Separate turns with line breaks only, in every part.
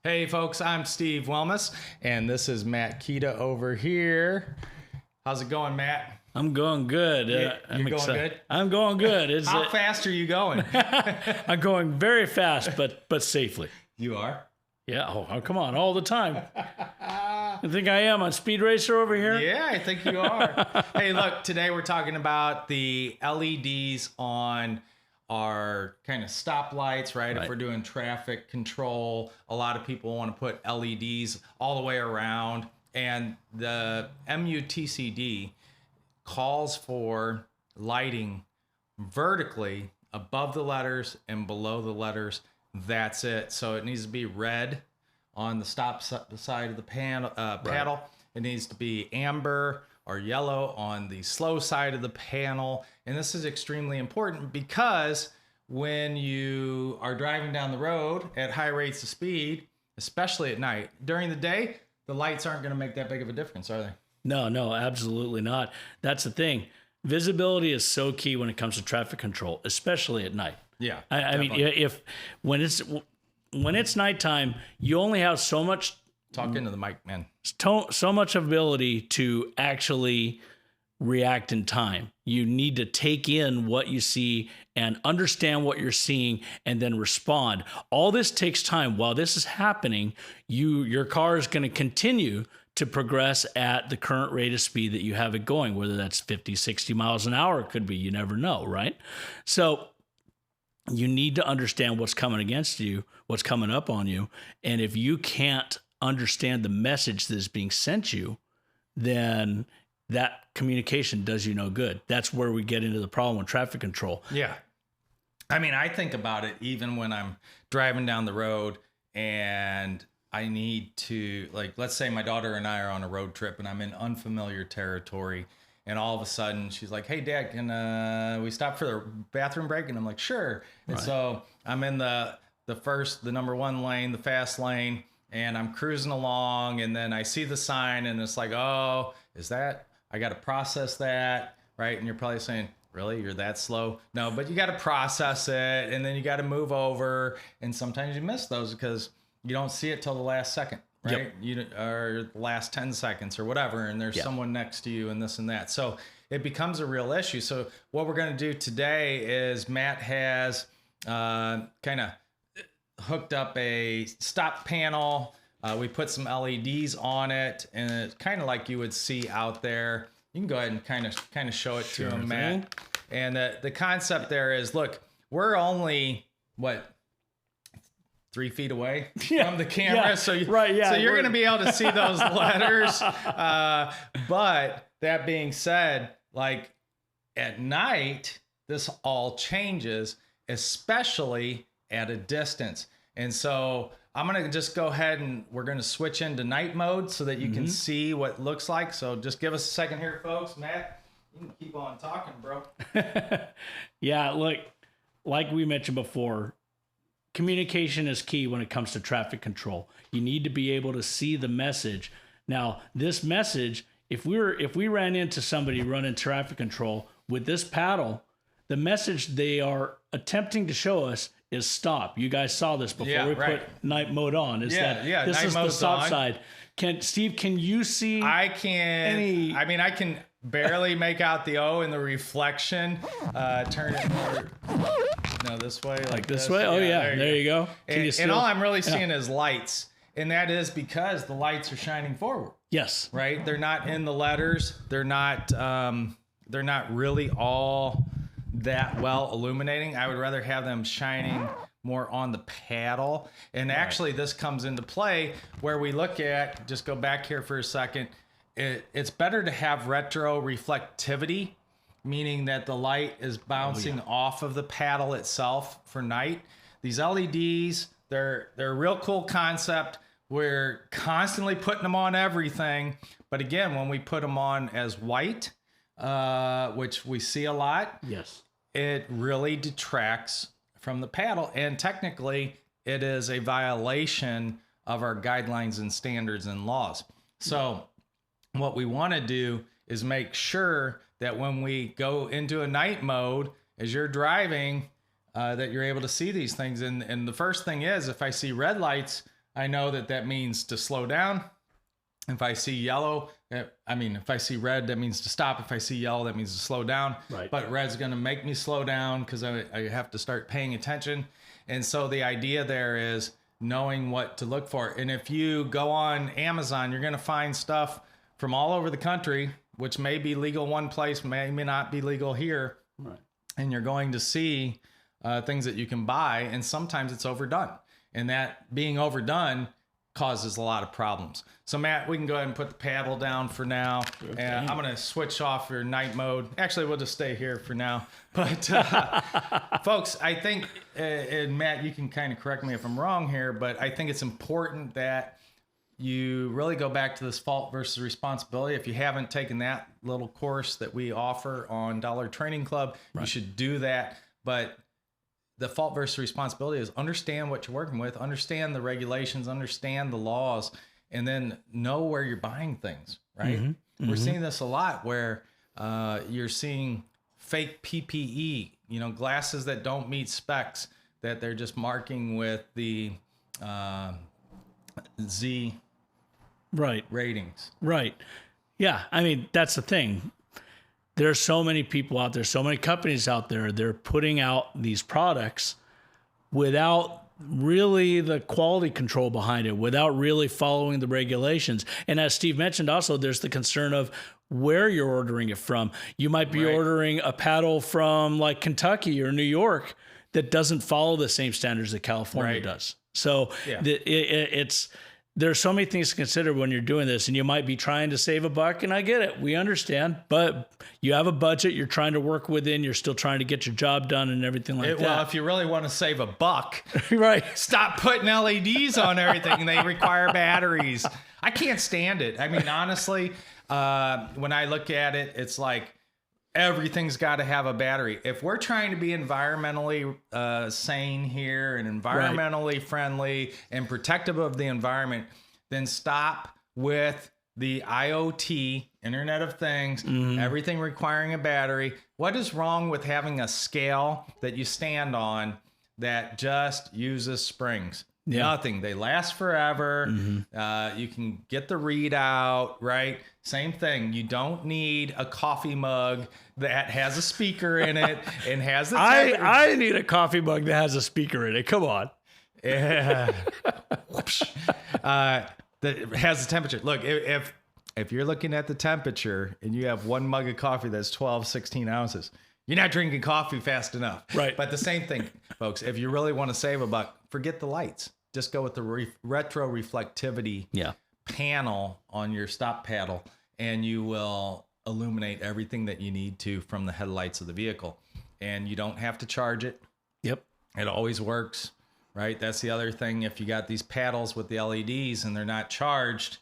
Hey folks, I'm Steve Wilmes, and this is Matt Kita over here. How's it going, Matt?
I'm going good.
You're going good?
I'm going good.
How fast are you going?
I'm going very fast, but safely.
You are?
Yeah. Oh, come on, all the time. You think I am on Speed Racer over here?
Yeah, I think you are. Hey, look, today we're talking about the LEDs on our kind of stoplights, right? If we're doing traffic control, a lot of people want to put LEDs all the way around. And the MUTCD calls for lighting vertically above the letters and below the letters. That's it. So it needs to be red on the stop side of the paddle. It needs to be amber or yellow on the slow side of the panel. And this is extremely important because when you are driving down the road at high rates of speed, especially at night, during the day, the lights aren't going to make that big of a difference, are they?
No, absolutely not. That's the thing. Visibility is so key when it comes to traffic control, especially at night.
Yeah.
I mean, when it's nighttime, you only have so much.
Talk into the mic, man.
So much ability to actually react in time. You need to take in what you see and understand what you're seeing and then respond. All this takes time. While this is happening, your car is going to continue to progress at the current rate of speed that you have it going, whether that's 50, 60 miles an hour, it could be, you never know, right? So you need to understand what's coming against you, what's coming up on you. And if you can't understand the message that is being sent you, then that communication does you no good. That's where we get into the problem with traffic control.
Yeah. I mean, I think about it even when I'm driving down the road and I need to, like, let's say my daughter and I are on a road trip and I'm in unfamiliar territory, and all of a sudden she's like, "Hey Dad, can we stop for the bathroom break?" And I'm like, "Sure." And so I'm in the number one lane, the fast lane, and I'm cruising along, and then I see the sign and it's like, "Oh, is that, I got to process that," right? And you're probably saying, "Really? You're that slow?" No, but you got to process it, and then you got to move over, and sometimes you miss those because you don't see it till the last second, right? Or the last 10 seconds or whatever, and there's someone next to you and this and that. So it becomes a real issue. So what we're going to do today is Matt has kind of hooked up a stop panel. We put some LEDs on it, and it's kind of like you would see out there. You can go ahead and kind of show it to him, Matt. And the concept there is, look, we're only, 3 feet away from the camera. So you're going to be able to see those letters. But that being said, like at night, this all changes, especially at a distance. And so I'm going to just go ahead and we're going to switch into night mode so that you can see what it looks like. So just give us a second here, folks. Matt, you can keep on talking, bro.
Yeah, look, like we mentioned before, communication is key when it comes to traffic control. You need to be able to see the message. Now, this message, if we ran into somebody running traffic control with this paddle, the message they are attempting to show us is stop. You guys saw this before put night mode on. This is the stop side. Steve, can you see?
I can. I mean, I can barely make out the O in the reflection. Turn it more. No, this way. Like
this way? Oh, yeah. There you go.
And all I'm really seeing is lights. And that is because the lights are shining forward.
Yes.
Right? They're not in the letters. They're not really all that well illuminating. I would rather have them shining more on the paddle. And actually, this comes into play where we look at, just go back here for a second. It's better to have retro reflectivity, meaning that the light is bouncing off of the paddle itself for night. These LEDs, they're a real cool concept. We're constantly putting them on everything. But again, when we put them on as white, which we see a lot, it really detracts from the paddle. And technically, it is a violation of our guidelines and standards and laws. So what we want to do is make sure that when we go into a night mode, as you're driving, that you're able to see these things. And the first thing is, if I see red lights, I know that means to slow down. If I see yellow, if I see red, that means to stop. If I see yellow, that means to slow down.
Right.
But red's going to make me slow down because I have to start paying attention. And so the idea there is knowing what to look for. And if you go on Amazon, you're going to find stuff from all over the country, which may be legal one place, may not be legal here.
Right.
And you're going to see things that you can buy, and sometimes it's overdone. And that being overdone causes a lot of problems. So Matt, we can go ahead and put the paddle down for now. Okay. And I'm going to switch off your night mode. Actually, we'll just stay here for now. But folks, I think, and Matt, you can kind of correct me if I'm wrong here, but I think it's important that you really go back to this fault versus responsibility. If you haven't taken that little course that we offer on Dollar Training Club, you should do that. But the fault versus responsibility is understand what you're working with, understand the regulations, understand the laws, and then know where you're buying things, right? Mm-hmm. We're seeing this a lot where you're seeing fake PPE, glasses that don't meet specs, that they're just marking with the Z ratings.
Right. Yeah. I mean, that's the thing. There's so many people out there, so many companies out there, they're putting out these products without really the quality control behind it, without really following the regulations. And as Steve mentioned, also, there's the concern of where you're ordering it from. You might be ordering a paddle from like Kentucky or New York that doesn't follow the same standards that California does. So there's so many things to consider when you're doing this, and you might be trying to save a buck, and I get it. We understand, but you have a budget you're trying to work within. You're still trying to get your job done and everything like that.
Well, if you really want to save a buck,
right,
stop putting LEDs on everything. They require batteries. I can't stand it. I mean, honestly, when I look at it, it's like everything's got to have a battery. If we're trying to be environmentally sane here and environmentally friendly and protective of the environment, then stop with the IoT, Internet of Things, everything requiring a battery. What is wrong with having a scale that you stand on that just uses springs? Yeah. Nothing. They last forever. You can get the readout, right? Same thing. You don't need a coffee mug that has a speaker in it and has the
I need a coffee mug that has a speaker in it. Come on.
Yeah. That has the temperature. Look, if you're looking at the temperature and you have one mug of coffee that's 12, 16 ounces, you're not drinking coffee fast enough.
Right.
But the same thing, folks, if you really want to save a buck, forget the lights. Just go with the retro reflectivity panel on your stop paddle, and you will illuminate everything that you need to from the headlights of the vehicle. And you don't have to charge it.
Yep.
It always works, right? That's the other thing. If you got these paddles with the LEDs and they're not charged,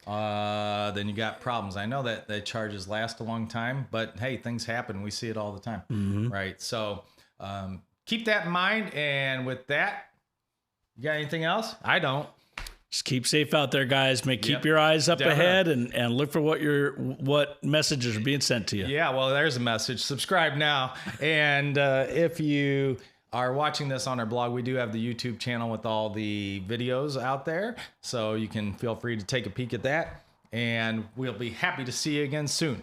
then you got problems. I know that the charges last a long time, but hey, things happen. We see it all the time, right? So keep that in mind. And with that, you got anything else? I don't.
Just keep safe out there, guys. Keep your eyes up ahead and look for what messages are being sent to you.
Yeah, well, there's a message. Subscribe now. And if you are watching this on our blog, we do have the YouTube channel with all the videos out there. So you can feel free to take a peek at that. And we'll be happy to see you again soon.